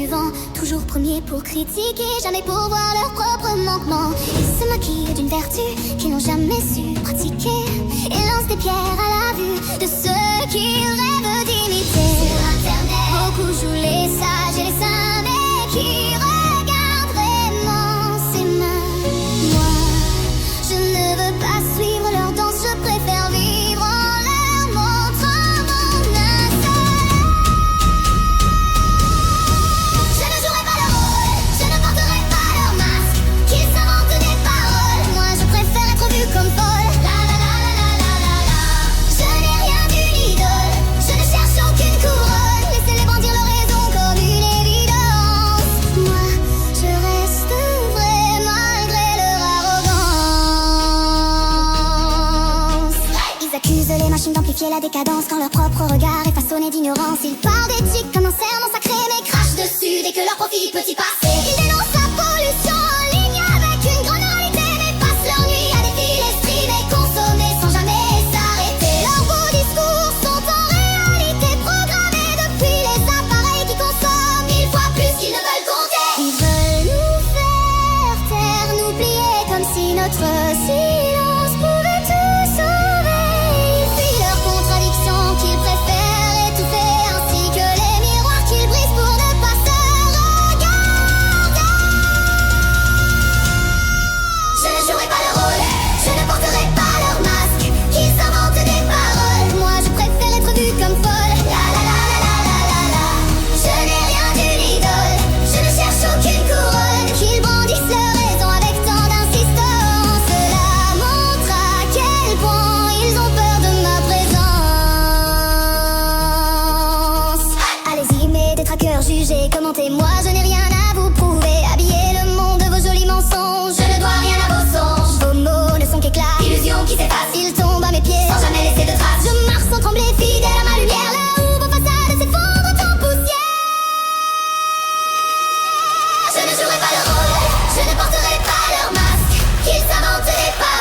du vent, toujours premier pour critiquer, jamais pour voir leurs propres manquements. Ils se maquillent d'une vertu qu'ils n'ont jamais su pratiquer et lancent des pierres à la vue de ceux qu'ils rêvent d'imiter. Sur Internet, beaucoup jouent les sages et les saints, mais qui regardent vraiment ces mains? Moi, je ne veux pas suivre leur danse, je préfère vivre en leur montrant mon insolence. Je ne jouerai pas leur rôle, je ne porterai pas leur masque, qu'ils s'inventent des paroles. Moi, je préfère être vue comme folle. La la la la la la la. Je n'ai rien d'une idole, je ne cherche aucune couronne. Laissez-les brandir leur raison comme une évidence. Moi, je reste vrai malgré leur arrogance. Ils accusent les machines d'amplifier la décadence quand leur propre regard est façonné d'ignorance. Ils parlent d'éthique comme un serment sacré, mais crachent dessus dès que leur profit peut y passer. Ils dénoncent la pollution en ligne avec une grande moralité, mais passent leur nuit à défiler, streamer, consommer sans jamais s'arrêter. Leurs beaux discours sont en réalité programmés depuis les appareils qui consomment 1000 fois plus qu'ils ne veulent compter. Ils veulent nous faire taire, nous plier comme si notre silence pouvait tout sauver. Ils fuient leurs contradictions qu'ils préfèrent étouffer, ainsi que les miroirs qu'ils brisent pour ne pas se regarder. Je ne jouerai pas leur rôle, je ne porterai pas leur masque, qu'ils inventent des paroles. Moi, je préfère être vue comme folle. La la la la la la la. Je n'ai rien d'une idole, je ne cherche aucune couronne. Qu'ils brandissent leur raison avec tant d'insistance, cela montre à quel point ils ont peur de ma présence. Allez-y, mes détraqueurs, jugez, commentez, moi je n'ai rien à vous prouver. Habillez le monde de vos jolis mensonges, je ne dois rien à vos songes. Vos mots ne sont qu'éclats, illusions qui s'effacent, ils tombent à mes pieds sans jamais laisser de traces. Je marche sans trembler, fidèle à ma lumière, là où vos façades s'effondrent en poussière. Je ne jouerai pas leur rôle, je ne porterai pas leur masque, qu'ils inventent des paroles.